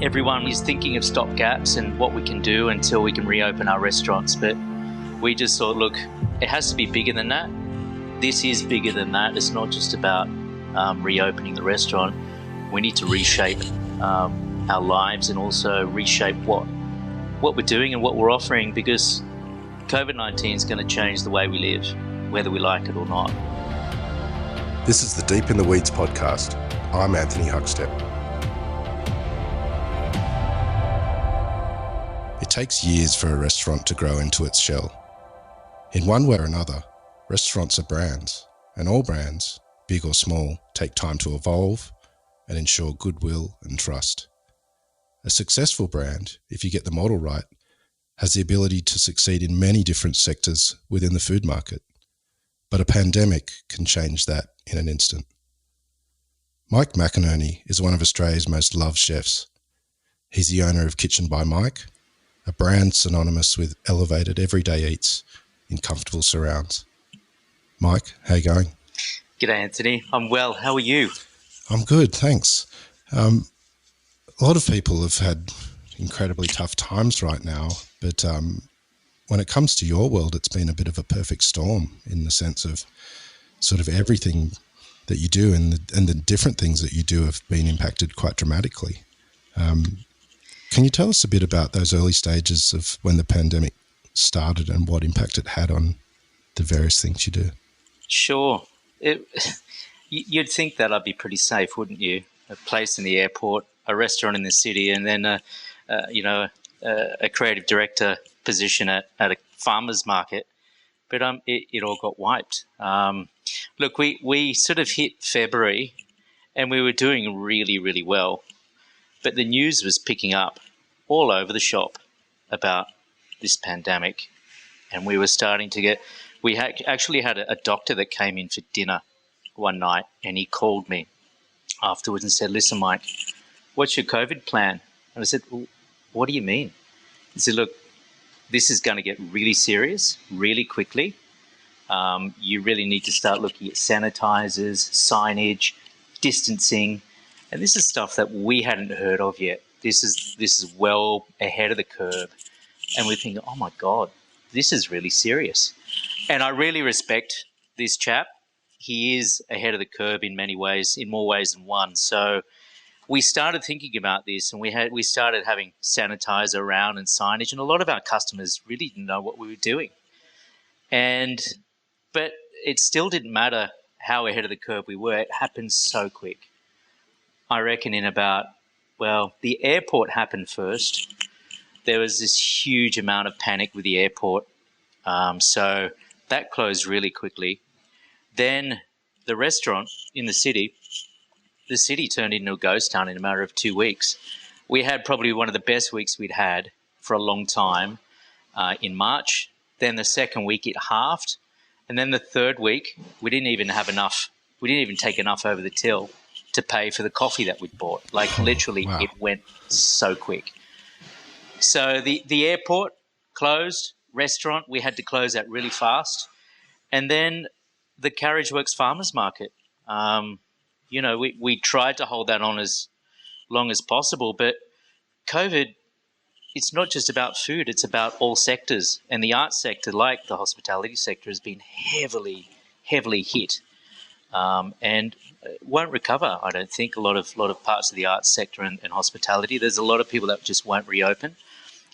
everyone is thinking of stopgaps and what we can do until we can reopen our restaurants. But we just thought, look, it has to be bigger than that. This is bigger than that. It's not just about reopening the restaurant. We need to reshape our lives and also reshape what we're doing and what we're offering, because COVID-19 is going to change the way we live, whether we like it or not. This is the Deep in the Weeds podcast. I'm Anthony Huckstep. It takes years for a restaurant to grow into its shell. In one way or another, restaurants are brands, and all brands, big or small, take time to evolve and ensure goodwill and trust. A successful brand, if you get the model right, has the ability to succeed in many different sectors within the food market. But a pandemic can change that in an instant. Mike McEnearney is one of Australia's most loved chefs. He's the owner of Kitchen by Mike, a brand synonymous with elevated everyday eats in comfortable surrounds. Mike, how you going? G'day, Anthony. I'm well. How are you? I'm good, thanks. A lot of people have had incredibly tough times right now, but when it comes to your world, it's been a bit of a perfect storm in the sense of sort of everything that you do and the different things that you do have been impacted quite dramatically. Can you tell us a bit about those early stages of when the pandemic started and what impact it had on the various things you do? Sure. You'd think that I'd be pretty safe, wouldn't you? A place in the airport, a restaurant in the city, and then a creative director position at a farmers market. But it all got wiped. Look, we sort of hit February and we were doing really, really well. But the news was picking up all over the shop about this pandemic. And we were starting to get... We actually had a doctor that came in for dinner one night, and he called me afterwards and said, "Listen, Mike, what's your COVID plan?" And I said, "Well, what do you mean?" He said, "Look, this is going to get really serious really quickly. You really need to start looking at sanitizers, signage, distancing." And this is stuff that we hadn't heard of yet. This is well ahead of the curve. And we're thinking, oh my God, this is really serious. And I really respect this chap. He is ahead of the curve in many ways, in more ways than one. So we started thinking about this, and we started having sanitizer around and signage, and a lot of our customers really didn't know what we were doing. But it still didn't matter how ahead of the curve we were. It happened so quick. I reckon the airport happened first. There was this huge amount of panic with the airport. So that closed really quickly. Then the restaurant in the city turned into a ghost town in a matter of 2 weeks. We had probably one of the best weeks we'd had for a long time in March. Then the second week it halved. And then the third week, we didn't even take enough over the till to pay for the coffee that we'd bought. Like literally, wow. It went so quick. So the airport closed, restaurant, we had to close that really fast. And then the Carriageworks Farmers Market, we tried to hold that on as long as possible, but COVID, it's not just about food, it's about all sectors. And the arts sector, like the hospitality sector, has been heavily, heavily hit and won't recover, I don't think, a lot of parts of the arts sector and hospitality. There's a lot of people that just won't reopen.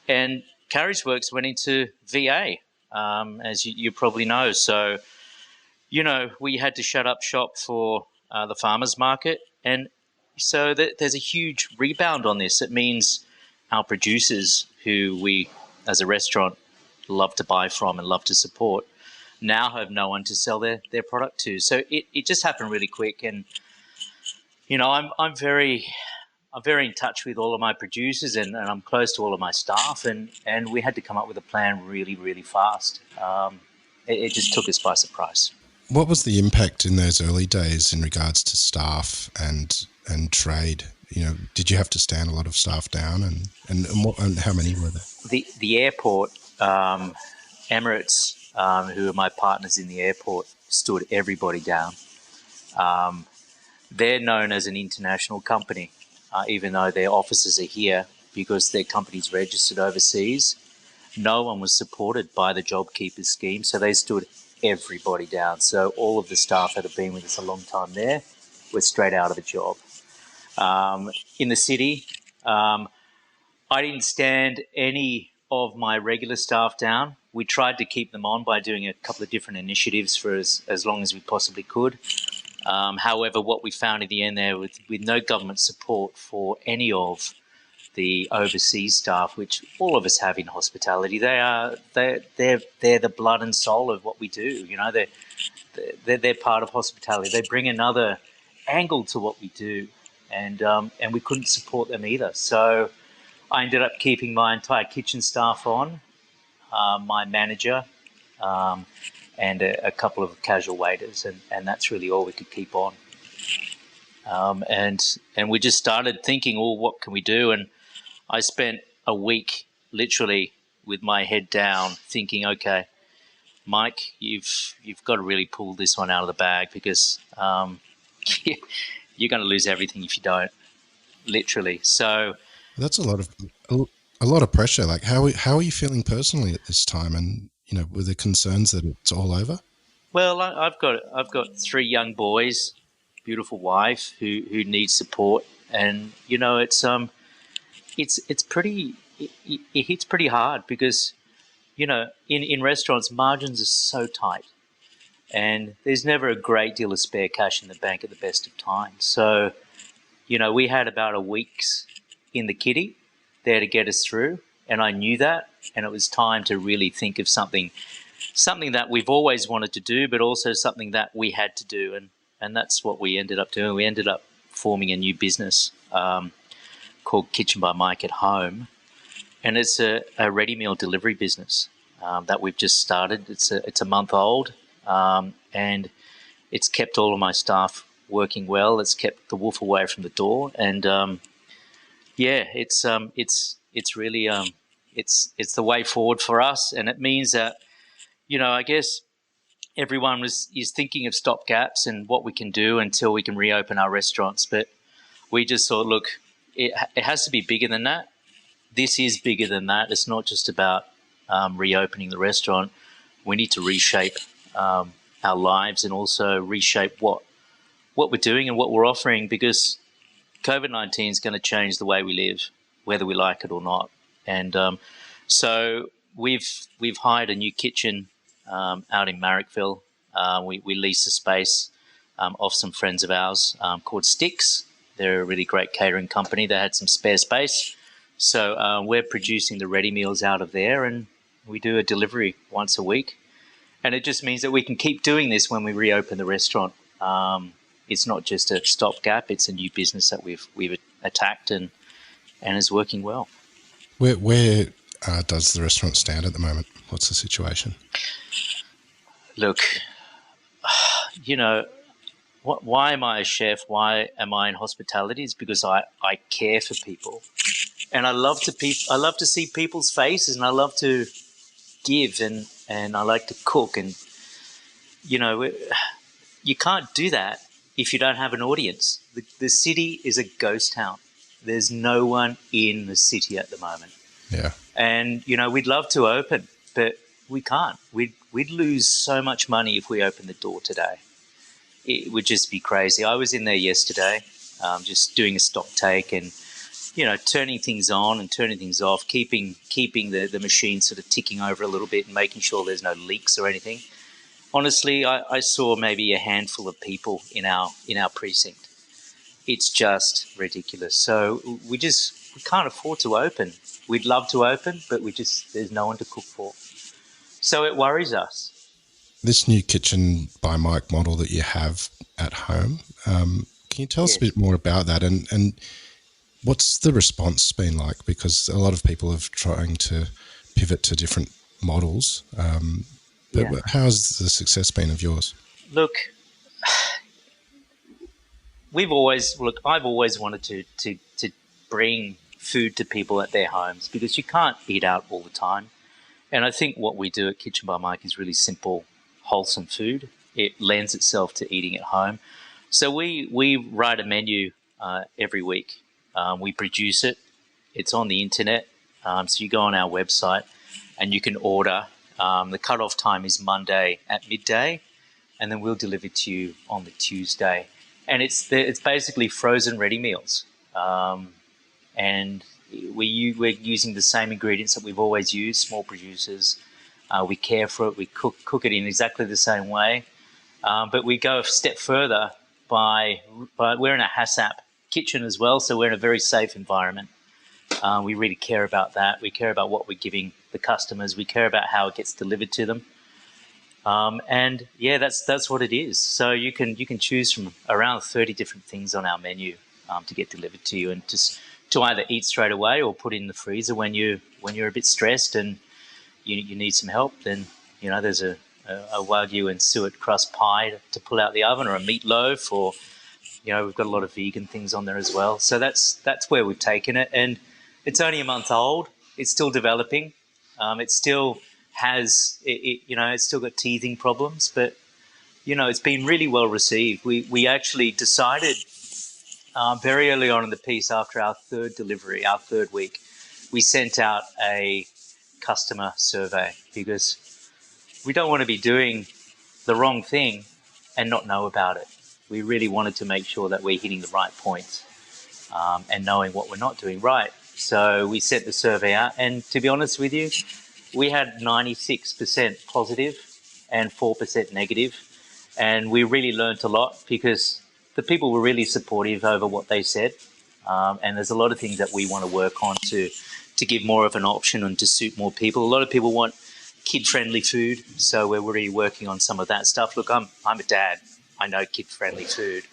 And Carriageworks went into VA, as you probably know. So, we had to shut up shop for the farmers market. And so there's a huge rebound on this. It means our producers, who we, as a restaurant, love to buy from and love to support, now have no one to sell their product to. So it just happened really quick. And, I'm very in touch with all of my producers and I'm close to all of my staff. And we had to come up with a plan really, really fast. It just took us by surprise. What was the impact in those early days in regards to staff and trade? Did you have to stand a lot of staff down, and how many were there? The airport, Emirates, who are my partners in the airport, stood everybody down. They're known as an international company. even though their offices are here, because their company's registered overseas. No one was supported by the JobKeeper scheme, so they stood everybody down. So all of the staff that have been with us a long time there were straight out of the job. In the city, I didn't stand any of my regular staff down. We tried to keep them on by doing a couple of different initiatives for as long as we possibly could. However, what we found in the end there, with no government support for any of the overseas staff, which all of us have in hospitality, they're the blood and soul of what we do. You know, they're part of hospitality. They bring another angle to what we do, and we couldn't support them either. So I ended up keeping my entire kitchen staff on, my manager, and a couple of casual waiters, and that's really all we could keep on. And we just started thinking, oh, what can we do? And I spent a week literally with my head down thinking, okay, Mike, you've got to really pull this one out of the bag, because you're going to lose everything if you don't, literally. So that's a lot of pressure. Like, how are you feeling personally at this time? And, you know, were there concerns that it's all over? Well, I've got 3 young boys, beautiful wife who needs support, and you know, it's pretty, it hits pretty hard, because you know, in restaurants, margins are so tight, and there's never a great deal of spare cash in the bank at the best of times. So, you know, we had about a week's in the kitty there to get us through, and I knew that, and it was time to really think of something that we've always wanted to do, but also something that we had to do, and that's what we ended up doing. We ended up forming a new business called Kitchen by Mike at Home, and it's a ready meal delivery business that we've just started. It's a month old, and it's kept all of my staff working well. It's kept the wolf away from the door, and it's really it's the way forward for us, and it means that, you know, I guess everyone is thinking of stopgaps and what we can do until we can reopen our restaurants, but we just thought, look, it has to be bigger than that. This is bigger than that. It's not just about reopening the restaurant. We need to reshape our lives, and also reshape what we're doing and what we're offering, because COVID-19 is going to change the way we live, whether we like it or not. And so we've hired a new kitchen out in Marrickville. We lease a space off some friends of ours called Sticks. They're a really great catering company. They had some spare space. So we're producing the ready meals out of there, and we do a delivery once a week. And it just means that we can keep doing this when we reopen the restaurant. It's not just a stopgap; it's a new business that we've attacked, and is working well. Where does the restaurant stand at the moment? What's the situation? Look, you know, why am I a chef? Why am I in hospitality? It's because I care for people, and I love to see people's faces, and I love to give, and I like to cook, and you know, you can't do that if you don't have an audience. The city is a ghost town. There's no one in the city at the moment. Yeah. And, you know, we'd love to open, but we can't. We'd lose so much money if we opened the door today. It would just be crazy. I was in there yesterday, just doing a stock take and, you know, turning things on and turning things off, keeping the machine sort of ticking over a little bit and making sure there's no leaks or anything. Honestly, I saw maybe a handful of people in our precinct. It's just ridiculous. So we can't afford to open. We'd love to open, but there's no one to cook for. So it worries us. This new Kitchen by Mike model that you have at home, can you tell us a bit more about that, and what's the response been like? Because a lot of people are trying to pivot to different models, but how has the success been of yours? Look, I've always wanted to bring food to people at their homes, because you can't eat out all the time. And I think what we do at Kitchen by Mike is really simple, wholesome food. It lends itself to eating at home. So we write a menu every week, We produce it. It's on the internet. So you go on our website and you can order. The cutoff time is Monday at midday, and then we'll deliver to you on the Tuesday. And it's basically frozen ready meals. And we're using the same ingredients that we've always used, small producers. We care for it. We cook it in exactly the same way. But we go a step further by we're in a HACCP kitchen as well, so we're in a very safe environment. We really care about that. We care about what we're giving the customers. We care about how it gets delivered to them. And yeah, that's what it is. So you can choose from around 30 different things on our menu to get delivered to you, and just to either eat straight away or put in the freezer when you're a bit stressed and you need some help. Then there's a wagyu and suet crust pie to pull out the oven, or a meatloaf, or we've got a lot of vegan things on there as well. So that's where we've taken it, and it's only a month old. It's still developing. It still has it's still got teething problems, but it's been really well received. We actually decided very early on in the piece, after our third delivery, our third week, we sent out a customer survey, because we don't want to be doing the wrong thing and not know about it. We really wanted to make sure that we're hitting the right points and knowing what we're not doing right. So we sent the survey out, and to be honest with you, we had 96% positive and 4% negative. And we really learned a lot, because the people were really supportive over what they said. And there's a lot of things that we want to work on to give more of an option and to suit more people. A lot of people want kid-friendly food, so we're really working on some of that stuff. Look, I'm a dad. I know kid-friendly food,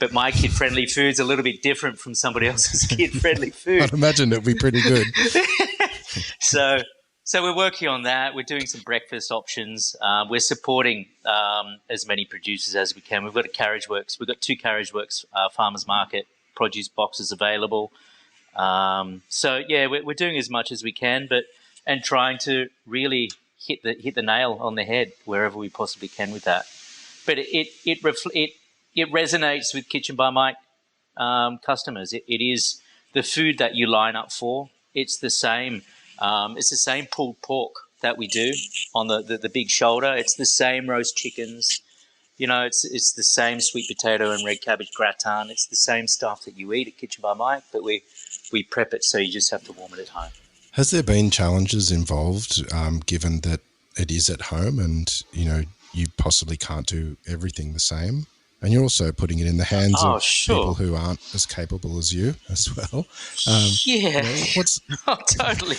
but my kid-friendly food's a little bit different from somebody else's kid-friendly food. I'd imagine it'd be pretty good. So we're working on that. We're doing some breakfast options. We're supporting as many producers as we can. We've got Carriageworks. We've got 2 Carriageworks Farmers Market produce boxes available. So yeah, we're doing as much as we can, and trying to really hit the nail on the head wherever we possibly can with that. But it resonates with Kitchen by Mike customers. It is the food that you line up for. It's the same. It's the same pulled pork that we do on the big shoulder. It's the same roast chickens. It's the same sweet potato and red cabbage gratin. It's the same stuff that you eat at Kitchen by Mike, but we prep it so you just have to warm it at home. Has there been challenges involved, given that it is at home and, you possibly can't do everything the same? And you're also putting it in the hands of people who aren't as capable as you as well. Totally.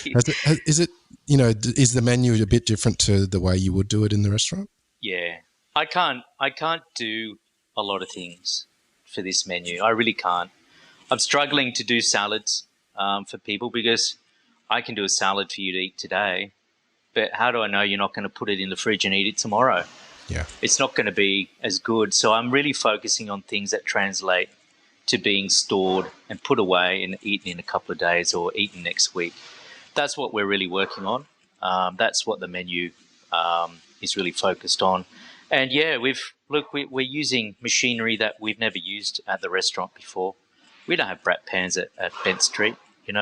Is the menu a bit different to the way you would do it in the restaurant? Yeah. I can't do a lot of things for this menu. I really can't. I'm struggling to do salads for people, because I can do a salad for you to eat today, but how do I know you're not going to put it in the fridge and eat it tomorrow? Yeah. It's not going to be as good. So I'm really focusing on things that translate to being stored and put away and eaten in a couple of days or eaten next week. That's what we're really working on. That's what the menu is really focused on. And yeah, we're using machinery that we've never used at the restaurant before. We don't have brat pans at Bent Street. We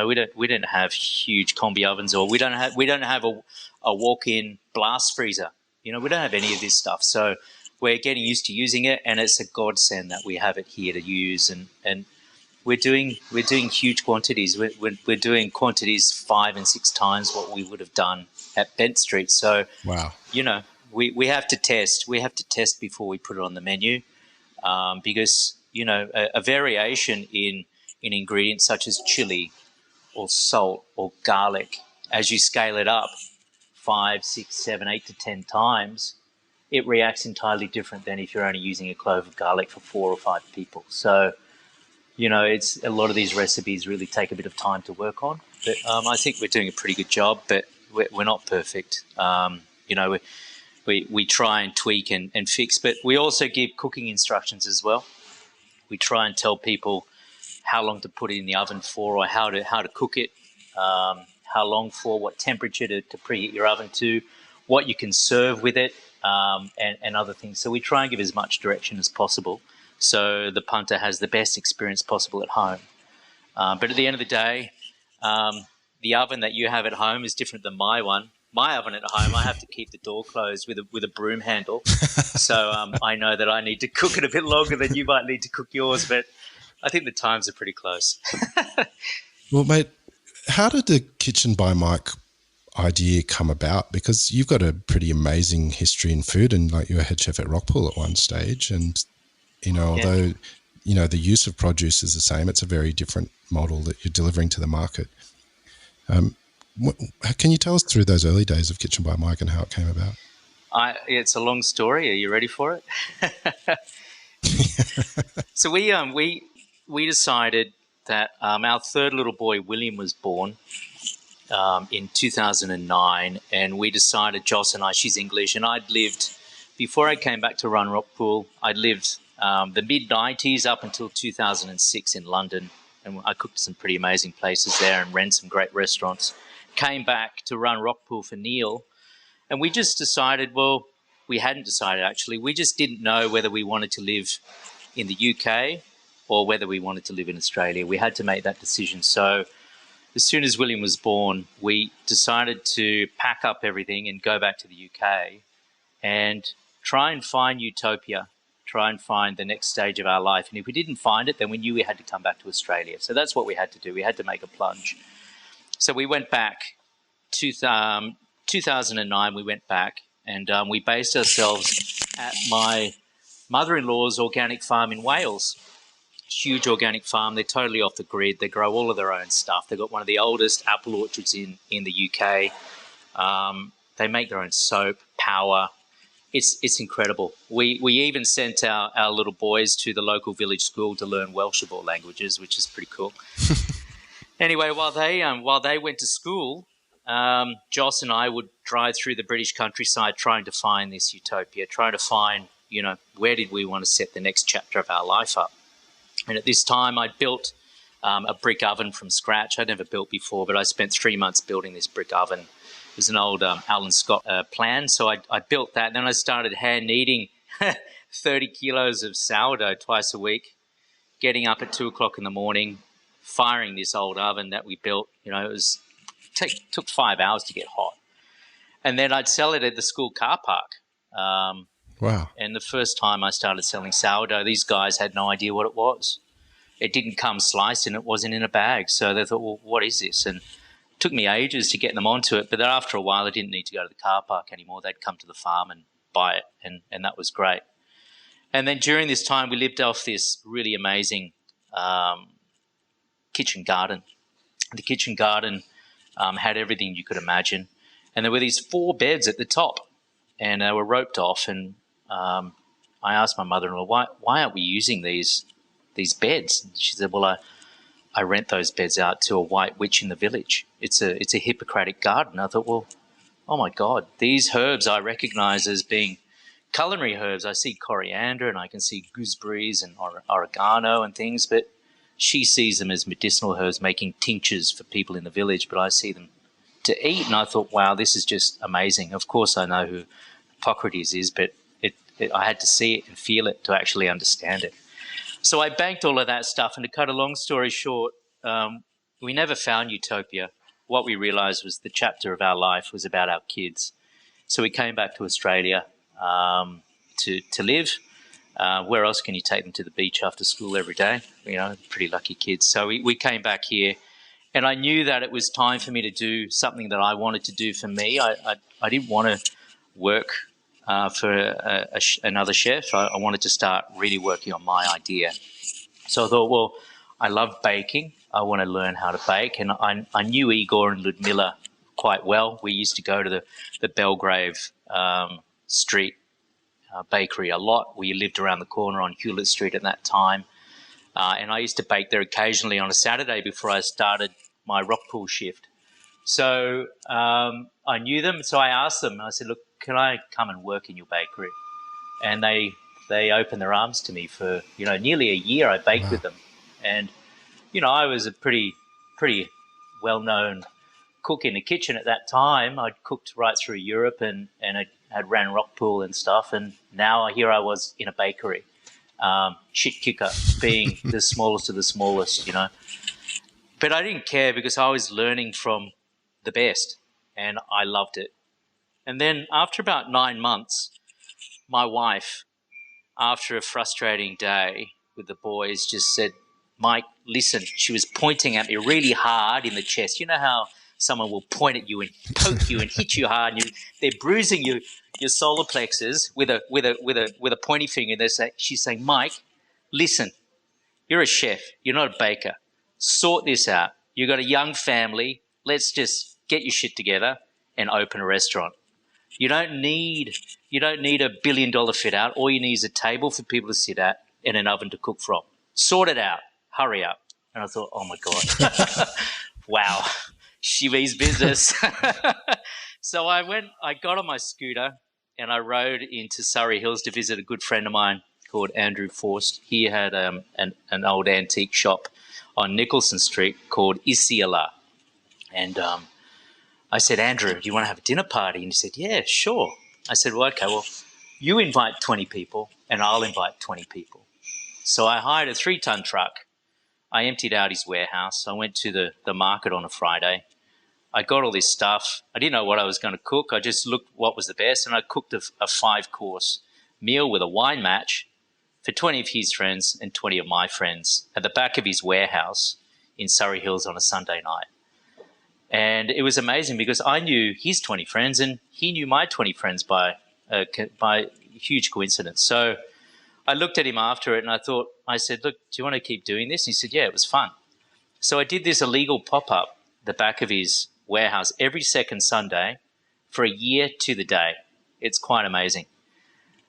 don't have huge combi ovens, or we don't have a walk-in blast freezer. We don't have any of this stuff. So we're getting used to using it, and it's a godsend that we have it here to use. And we're doing huge quantities. We're doing quantities 5 and 6 times what we would have done at Bent Street. So wow. We have to test. We have to test before we put it on the menu, because a variation in ingredients such as chili or salt or garlic, as you scale it up 5, 6, 7, 8 to 10 times, it reacts entirely different than if you're only using a clove of garlic for 4 or 5 people. So, it's a lot of these recipes really take a bit of time to work on. But I think we're doing a pretty good job, but we're not perfect. We try and tweak and fix, but we also give cooking instructions as well. We try and tell people how long to put it in the oven for, or how to cook it, how long for, what temperature to preheat your oven to, what you can serve with it, and other things. So we try and give as much direction as possible, so the punter has the best experience possible at home. But at the end of the day, the oven that you have at home is different than my one. My oven at home, I have to keep the door closed with a broom handle. So I know that I need to cook it a bit longer than you might need to cook yours, but I think the times are pretty close. Well, mate, how did the Kitchen by Mike idea come about? Because you've got a pretty amazing history in food, and like you were head chef at Rockpool at one stage, and although the use of produce is the same, it's a very different model that you're delivering to the market. Can you tell us through those early days of Kitchen by Mike and how it came about? It's a long story. Are you ready for it? So we decided that our third little boy, William, was born in 2009, and we decided, Joss and I, she's English, and I'd lived, before I came back to run Rockpool, I'd lived the mid-90s up until 2006 in London, and I cooked some pretty amazing places there and ran some great restaurants. Came back to run Rockpool for Neil, and we just decided, well, we hadn't decided actually, we just didn't know whether we wanted to live in the UK or whether we wanted to live in Australia. We had to make that decision. So as soon as William was born, we decided to pack up everything and go back to the UK and try and find utopia, try and find the next stage of our life. And if we didn't find it, then we knew we had to come back to Australia. So that's what we had to do. We had to make a plunge. So we went back, 2009 we went back, and we based ourselves at my mother-in-law's organic farm in Wales. Huge organic farm. They're totally off the grid. They grow all of their own stuff. They've got one of the oldest apple orchards in the UK. They make their own soap, power. It's incredible. We even sent our little boys to the local village school to learn Welsh of all languages, which is pretty cool. Anyway, while they went to school, Joss and I would drive through the British countryside trying to find this utopia, trying to find, where did we want to set the next chapter of our life up. And at this time, I'd built a brick oven from scratch. I'd never built before, but I spent 3 months building this brick oven. It was an old Alan Scott plan, so I built that. Then I started hand kneading 30 kilos of sourdough twice a week, getting up at 2 o'clock in the morning, firing this old oven that we built. It took 5 hours to get hot. And then I'd sell it at the school car park. Wow. And the first time I started selling sourdough, these guys had no idea what it was. It didn't come sliced and it wasn't in a bag. So they thought, well, what is this? And it took me ages to get them onto it. But then after a while, I didn't need to go to the car park anymore. They'd come to the farm and buy it. And that was great. And then during this time, we lived off this really amazing kitchen garden. The kitchen garden had everything you could imagine. And there were these 4 beds at the top. And they were roped off, and I asked my mother-in-law, why aren't we using these beds? And she said, well, I rent those beds out to a white witch in the village. It's a Hippocratic garden. I thought, well, oh my God, these herbs I recognize as being culinary herbs. I see coriander and I can see gooseberries and oregano and things, but she sees them as medicinal herbs making tinctures for people in the village, but I see them to eat. And I thought, wow, this is just amazing. Of course, I know who Hippocrates is, but I had to see it and feel it to actually understand it. So I banked all of that stuff, and to cut a long story short, we never found utopia. What we realized was the chapter of our life was about our kids. So we came back to Australia to live. Where else can you take them to the beach after school every day? Pretty lucky kids. So we came back here, and I knew that it was time for me to do something that I wanted to do for me. I didn't want to work for another chef. I wanted to start really working on my idea. So I thought, well, I love baking. I want to learn how to bake. And I knew Igor and Ludmilla quite well. We used to go to the Belgrave Street bakery a lot. We lived around the corner on Hewlett Street at that time. And I used to bake there occasionally on a Saturday before I started my Rockpool shift. So I knew them. So I asked them, I said, look, can I come and work in your bakery? And they opened their arms to me for, nearly a year I baked with them. And, I was a pretty well-known cook in the kitchen at that time. I'd cooked right through Europe and I had ran Rockpool and stuff. And now here I was in a bakery, shit kicker, being the smallest of the smallest, But I didn't care because I was learning from the best and I loved it. And then after about 9 months, my wife, after a frustrating day with the boys, just said, Mike, listen. She was pointing at me really hard in the chest. You know how someone will point at you and poke you and hit you hard, and they're bruising your solar plexus with a pointy finger. She's saying, Mike, listen, you're a chef. You're not a baker. Sort this out. You've got a young family. Let's just get your shit together and open a restaurant. You don't need a $1 billion fit out. All you need is a table for people to sit at and an oven to cook from. Sort it out. Hurry up. And I thought, oh my God, wow, she means business. So I got on my scooter and I rode into Surrey Hills to visit a good friend of mine called Andrew Forst. He had an old antique shop on Nicholson Street called Isiala. And I said, Andrew, do you want to have a dinner party? And he said, yeah, sure. I said, well, okay, well, you invite 20 people and I'll invite 20 people. So I hired a 3-ton truck. I emptied out his warehouse. I went to the market on a Friday. I got all this stuff. I didn't know what I was going to cook. I just looked what was the best, and I cooked a 5-course meal with a wine match for 20 of his friends and 20 of my friends at the back of his warehouse in Surrey Hills on a Sunday night. And it was amazing because I knew his 20 friends and he knew my 20 friends by huge coincidence. So I looked at him after it and I said, look, do you want to keep doing this? And he said, yeah, it was fun. So I did this illegal pop-up at the back of his warehouse every second Sunday for a year to the day. It's quite amazing.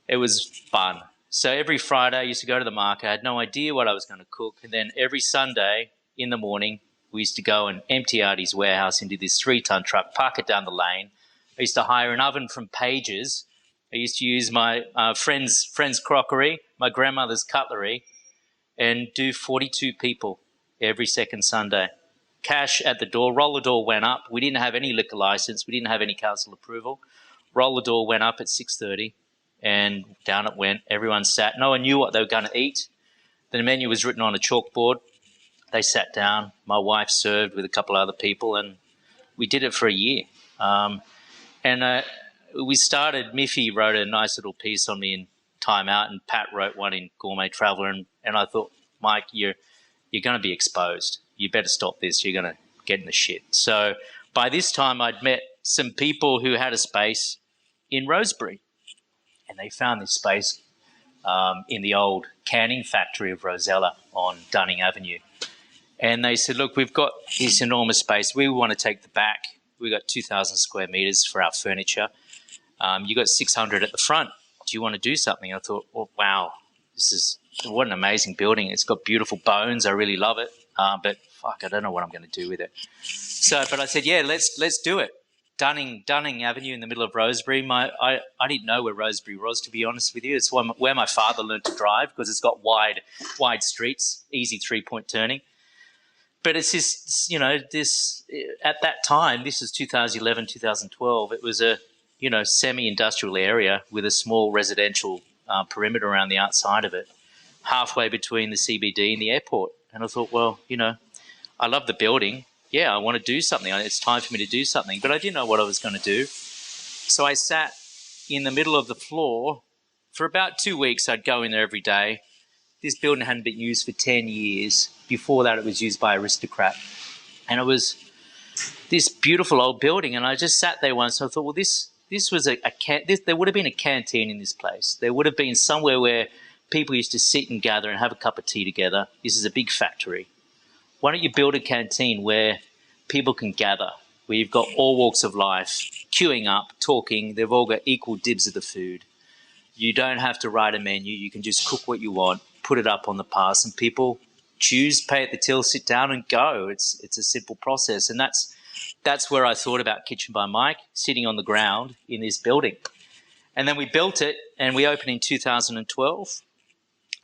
It was fun. So every Friday I used to go to the market. I had no idea what I was going to cook. And then every Sunday in the morning, we used to go and empty out his warehouse into this 3-ton truck, park it down the lane. I used to hire an oven from Pages. I used to use my friend's crockery, my grandmother's cutlery, and do 42 people every second Sunday. Cash at the door. Roller door went up. We didn't have any liquor license. We didn't have any council approval. Roller door went up at 6:30, and down it went. Everyone sat. No one knew what they were going to eat. The menu was written on a chalkboard. They sat down. My wife served with a couple of other people, and we did it for a year. We started, Miffy wrote a nice little piece on me in Time Out, and Pat wrote one in Gourmet Traveller, and I thought, Mike, you're going to be exposed. You better stop this. You're going to get in the shit. So by this time, I'd met some people who had a space in Rosebery, and they found this space in the old canning factory of Rosella on Dunning Avenue. And they said, look, we've got this enormous space. We want to take the back. We've got 2,000 square metres for our furniture. You got 600 at the front. Do you want to do something? I thought, oh, wow, what an amazing building. It's got beautiful bones. I really love it. But fuck, I don't know what I'm going to do with it. But I said, yeah, let's do it. Dunning Avenue in the middle of Rosebery. I didn't know where Rosebery was, to be honest with you. It's where my father learned to drive because it's got wide streets, easy 3-point turning. But it's this, at that time, this is 2011, 2012, it was a, semi-industrial area with a small residential perimeter around the outside of it, halfway between the CBD and the airport. And I thought, well, I love the building. Yeah, I want to do something. It's time for me to do something. But I didn't know what I was going to do. So I sat in the middle of the floor for about 2 weeks. I'd go in there every day. This building hadn't been used for 10 years. Before that, it was used by Aristocrat. And it was this beautiful old building. And I just sat there once. And I thought, well, this was there would have been a canteen in this place. There would have been somewhere where people used to sit and gather and have a cup of tea together. This is a big factory. Why don't you build a canteen where people can gather, where you've got all walks of life, queuing up, talking. They've all got equal dibs of the food. You don't have to write a menu. You can just cook what you want, put it up on the pass, and people choose, pay at the till, sit down and go. It's a simple process. And that's where I thought about Kitchen by Mike, sitting on the ground in this building. And then we built it and we opened in 2012.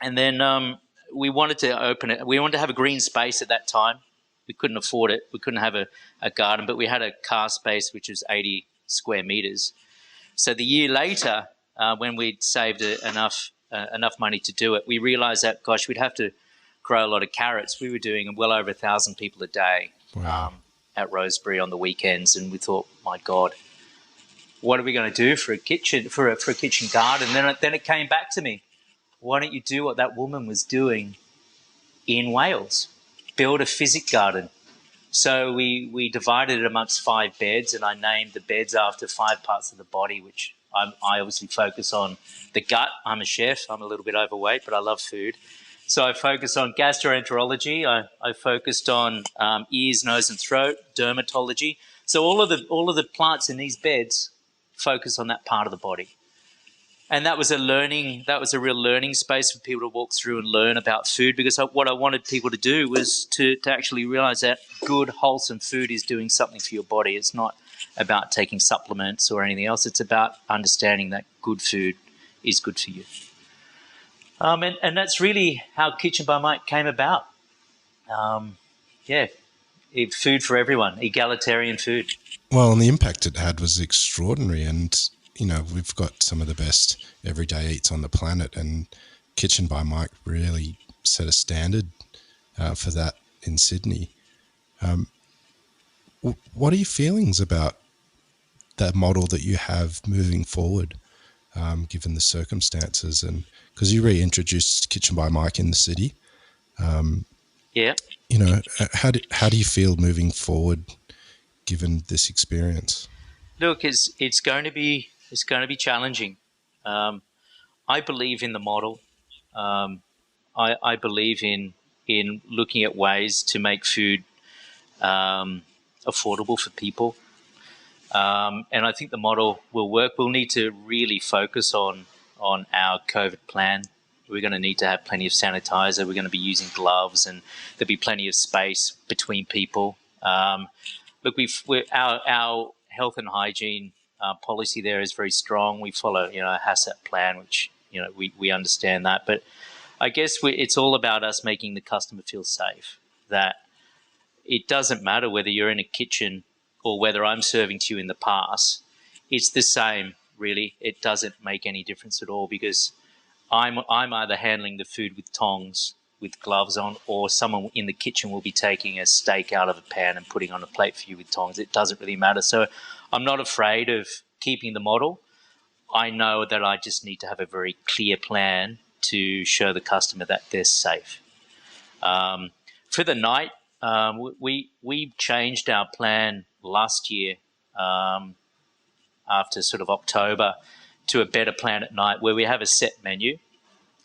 And then we wanted to open it. We wanted to have a green space at that time. We couldn't afford it. We couldn't have a garden, but we had a car space, which was 80 square metres. So the year later, when we'd saved enough money to do it, we realised that, gosh, we'd have to grow a lot of carrots, we were doing well over 1,000 people a day. Wow. At Rosebery on the weekends, and we thought, my God, what are we going to do for a kitchen garden? And then it came back to me. Why don't you do what that woman was doing in Wales? Build a physic garden. So we divided it amongst 5 beds, and I named the beds after 5 parts of the body, which I obviously focus on the gut. I'm a chef. I'm a little bit overweight, but I love food. So I focused on gastroenterology. I focused on ears, nose, and throat, dermatology. So all of the plants in these beds focus on that part of the body. And that was a real learning space for people to walk through and learn about food, because what I wanted people to do was to actually realize that good, wholesome food is doing something for your body. It's not about taking supplements or anything else. It's about understanding that good food is good for you. And that's really how Kitchen by Mike came about. Food for everyone, egalitarian food. Well, and the impact it had was extraordinary. And, you know, we've got some of the best everyday eats on the planet, and Kitchen by Mike really set a standard for that in Sydney. What are your feelings about that model that you have moving forward, given the circumstances? And because you reintroduced Kitchen by Mike in the city, Yeah. you know, how do you feel moving forward, given this experience? Look, it's going to be challenging. I believe in the model. I believe in looking at ways to make food affordable for people. And I think the model will work. We'll need to really focus on our COVID plan. We're going to need to have plenty of sanitizer. We're going to be using gloves, and there'll be plenty of space between people. Look, our health and hygiene policy there is very strong. We follow, a HACCP plan, which, we understand that. But I guess it's all about us making the customer feel safe, that it doesn't matter whether you're in a kitchen or whether I'm serving to you in the past. It's the same, really. It doesn't make any difference at all, because I'm either handling the food with tongs, with gloves on, or someone in the kitchen will be taking a steak out of a pan and putting on a plate for you with tongs. It doesn't really matter. So I'm not afraid of keeping the model. I know that I just need to have a very clear plan to show the customer that they're safe. For the night, we changed our plan last year after sort of October to a better plan at night, where we have a set menu.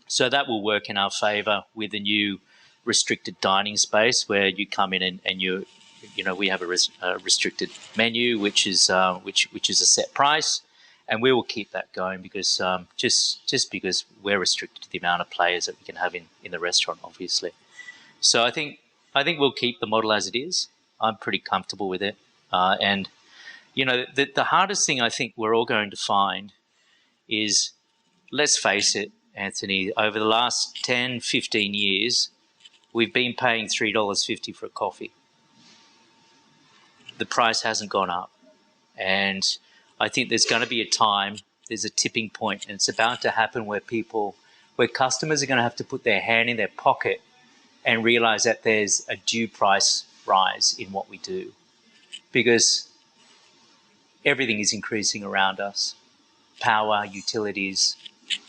So that will work in our favour with the new restricted dining space, where you come in and we have a restricted menu, which is a set price, and we will keep that going, because just because we're restricted to the amount of players that we can have in the restaurant, obviously. So I think we'll keep the model as it is. I'm pretty comfortable with it, and the hardest thing I think we're all going to find is, let's face it, Anthony, over the last 10, 15 years, we've been paying $3.50 for a coffee. The price hasn't gone up. And I think there's going to be a time, there's a tipping point, and it's about to happen where customers are going to have to put their hand in their pocket and realize that there's a due price rise in what we do. Because everything is increasing around us. Power, utilities,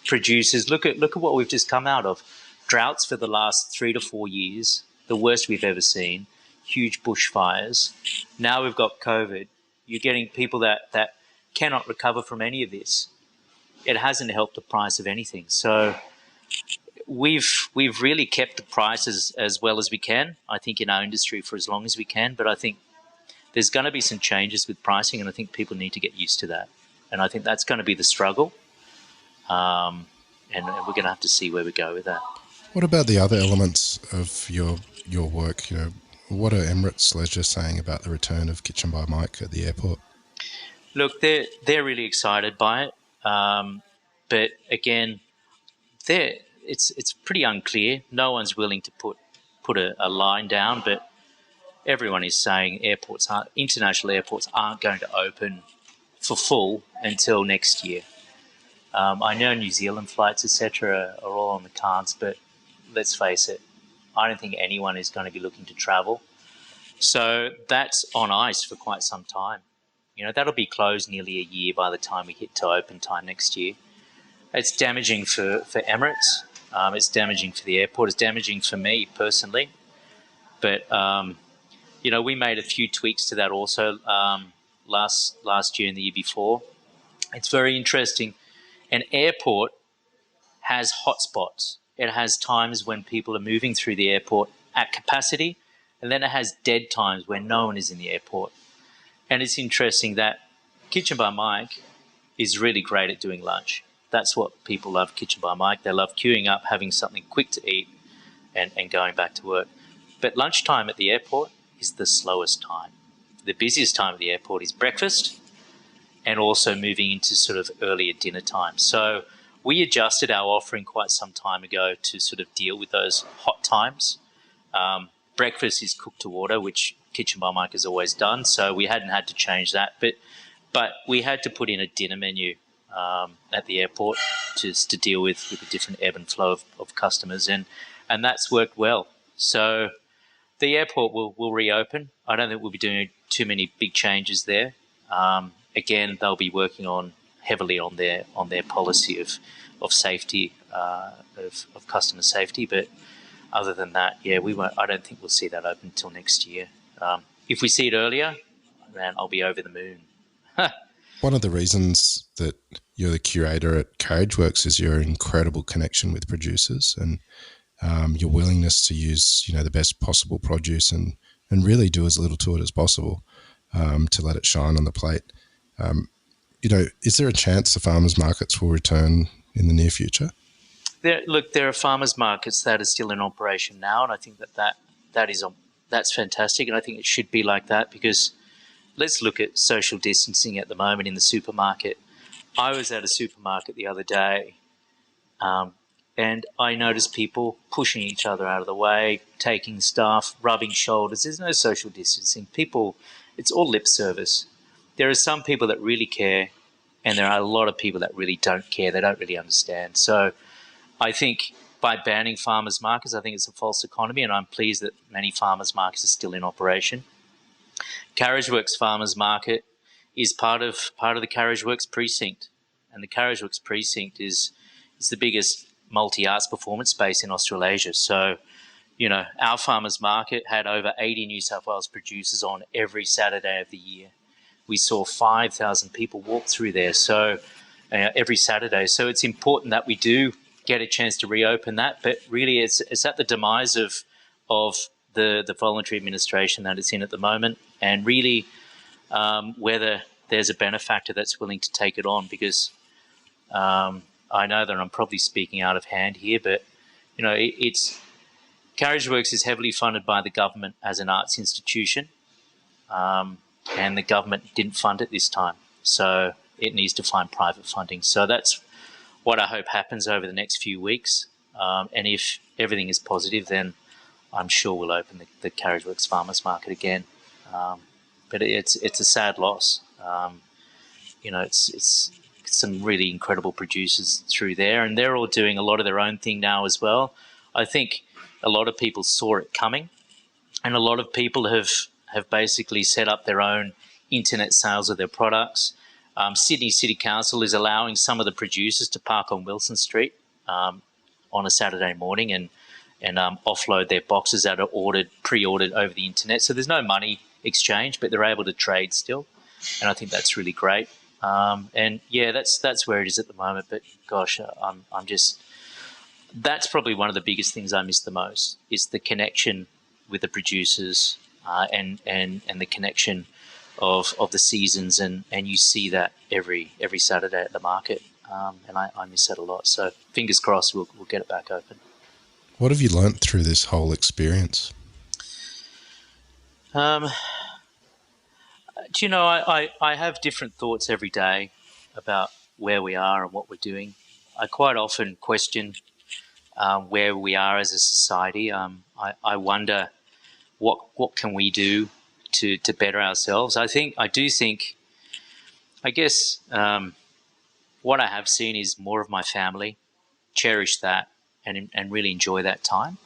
producers. Look at what we've just come out of. Droughts for the last 3 to 4 years, the worst we've ever seen. Huge bushfires. Now we've got COVID. You're getting people that cannot recover from any of this. It hasn't helped the price of anything. So we've really kept the prices as well as we can, I think, in our industry for as long as we can. But I think there's going to be some changes with pricing, and I think people need to get used to that. And I think that's going to be the struggle. And we're going to have to see where we go with that. What about the other elements of your work? What are Emirates Leisure saying about the return of Kitchen by Mike at the airport? Look, they're really excited by it, but again, it's pretty unclear. No one's willing to put a line down, but everyone is saying international airports aren't going to open for full until next year. I know New Zealand flights, etc., are all on the cards, but let's face it, I don't think anyone is going to be looking to travel. So that's on ice for quite some time. That'll be closed nearly a year by the time we hit to open time next year. It's damaging for Emirates. It's damaging for the airport. It's damaging for me personally. But, we made a few tweaks to that also last year and the year before. It's very interesting. An airport has hotspots. It has times when people are moving through the airport at capacity, and then it has dead times when no one is in the airport. And it's interesting that Kitchen by Mike is really great at doing lunch. That's what people love Kitchen by Mike. They love queuing up, having something quick to eat, and going back to work. But lunchtime at the airport is the slowest time. The busiest time at the airport is breakfast and also moving into sort of earlier dinner time. So we adjusted our offering quite some time ago to sort of deal with those hot times. Breakfast is cooked to order, which Kitchen by Mike has always done, so we hadn't had to change that. But we had to put in a dinner menu at the airport just to deal with the different ebb and flow of customers, and that's worked well. So the airport will reopen. I don't think we'll be doing too many big changes there. Again, they'll be working heavily on their policy of safety, of customer safety. But other than that, yeah, we won't. I don't think we'll see that open until next year. If we see it earlier, then I'll be over the moon. One of the reasons that you're the curator at Carriageworks is your incredible connection with producers and your willingness to use, the best possible produce and really do as little to it as possible to let it shine on the plate. Is there a chance the farmers markets will return in the near future? There are farmers markets that are still in operation now, and I think that's fantastic, and I think it should be like that because let's look at social distancing at the moment in the supermarket. I was at a supermarket the other day, and I noticed people pushing each other out of the way, taking stuff, rubbing shoulders. There's no social distancing. It's all lip service. There are some people that really care, and there are a lot of people that really don't care. They don't really understand. So I think by banning farmers markets, I think it's a false economy, and I'm pleased that many farmers markets are still in operation. Carriageworks Farmers Market is part of the Carriageworks precinct, and the Carriageworks precinct is the biggest multi-arts performance space in Australasia. So, our farmers market had over 80 New South Wales producers on every Saturday of the year. We saw 5,000 people walk through there every Saturday. So it's important that we do get a chance to reopen that, but really it's at the demise of the voluntary administration that it's in at the moment, and really whether there's a benefactor that's willing to take it on, because I know that I'm probably speaking out of hand here, but Carriageworks is heavily funded by the government as an arts institution, and the government didn't fund it this time, so it needs to find private funding. So that's what I hope happens over the next few weeks, and if everything is positive, then I'm sure we'll open the Carriageworks Farmers Market again. But it's a sad loss. It's some really incredible producers through there, and they're all doing a lot of their own thing now as well. I think a lot of people saw it coming, and a lot of people have basically set up their own internet sales of their products. Sydney City Council is allowing some of the producers to park on Wilson Street on a Saturday morning and offload their boxes that are pre-ordered over the internet. So there's no money exchange, but they're able to trade still, and I think that's really great. And yeah, that's where it is at the moment. But gosh, that's probably one of the biggest things I miss the most, is the connection with the producers and the connection of the seasons, and you see that every Saturday at the market, and I miss that a lot. So fingers crossed we'll get it back open. What have you learnt through this whole experience? I have different thoughts every day about where we are and what we're doing. I quite often question where we are as a society. I wonder what can we do to better ourselves. I guess what I have seen is more of my family, cherish that and really enjoy that time.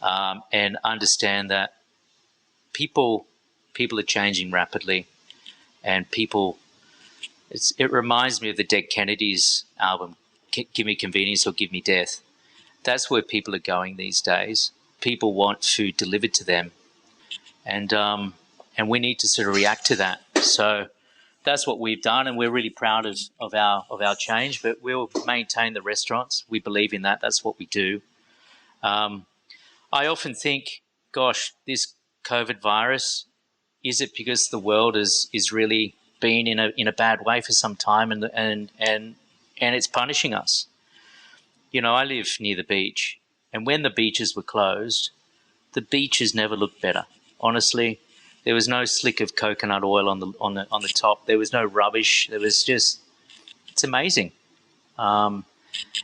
and understand that people are changing rapidly, and it reminds me of the Dead Kennedys album, Give Me Convenience or Give Me Death. That's where people are going these days. People want food delivered to them, and we need to sort of react to that. So that's what we've done, and we're really proud of our change. But we'll maintain the restaurants. We believe in that. That's what we do. I often think, gosh, this COVID virus, is it because the world is really been in a bad way for some time, and it's punishing us? You know, I live near the beach, and when the beaches were closed, the beaches never looked better. Honestly, there was no slick of coconut oil on the top. There was no rubbish. There was just, it's amazing. And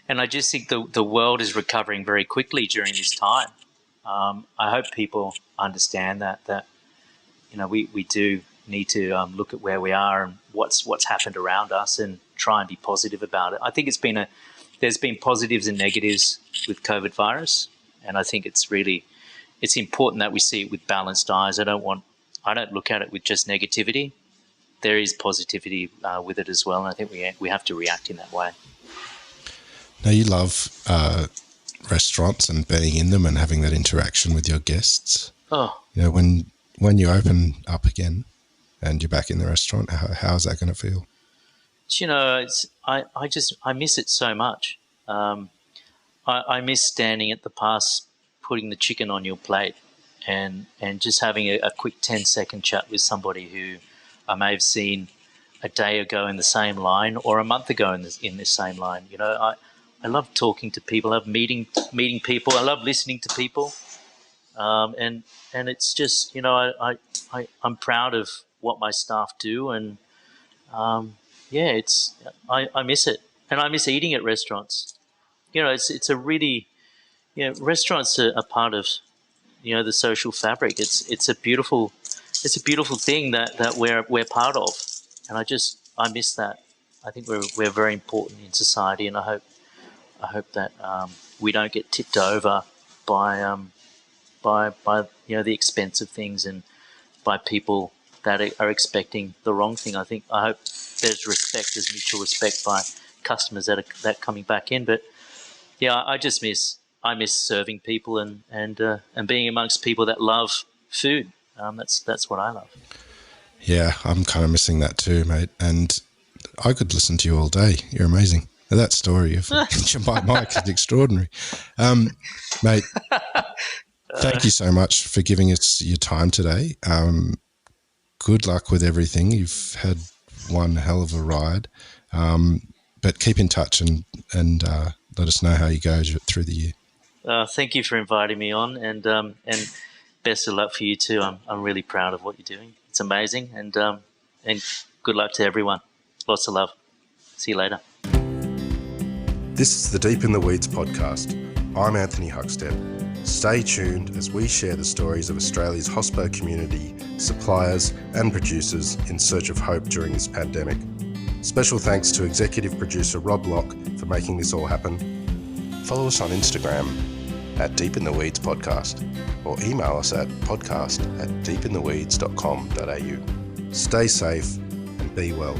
I just think the world is recovering very quickly during this time. I hope people understand that you know, we do need to look at where we are and what's happened around us, and try and be positive about it. I think there's been positives and negatives with COVID virus, and I think it's important that we see it with balanced eyes. I don't look at it with just negativity. There is positivity with it as well, and I think we have to react in that way. Now, you love restaurants and being in them and having that interaction with your guests. Oh, you know, when you open up again and you're back in the restaurant, how is that going to feel? You know, I miss it so much. I miss standing at the pass, putting the chicken on your plate, and just having a quick 10-second chat with somebody who I may have seen a day ago in the same line, or a month ago in this same line. You know, I love talking to people. I love meeting people. I love listening to people, and it's just, you know, I'm proud of what my staff do, and yeah, I miss it, and I miss eating at restaurants. You know, it's a really, you know, restaurants are a part of, you know, the social fabric. It's a beautiful thing that we're part of, and I miss that. I think we're very important in society, and I hope that we don't get tipped over by you know, the expensive things, and by people that are expecting the wrong thing. I hope there's mutual respect by customers that are coming back in. But yeah, I miss serving people and being amongst people that love food. That's what I love. Yeah, I'm kind of missing that too, mate. And I could listen to you all day. You're amazing. That story of Mike is extraordinary. Mate, thank you so much for giving us your time today. Good luck with everything. You've had one hell of a ride. But keep in touch and let us know how you go through the year. Thank you for inviting me on, and best of luck for you too. I'm really proud of what you're doing. It's amazing, and good luck to everyone. Lots of love. See you later. This is the Deep in the Weeds podcast. I'm Anthony Huckstep. Stay tuned as we share the stories of Australia's hospo community, suppliers and producers in search of hope during this pandemic. Special thanks to executive producer Rob Locke for making this all happen. Follow us on Instagram at Deep in the Weeds Podcast, or email us at podcast@deepintheweeds.com.au. Stay safe and be well.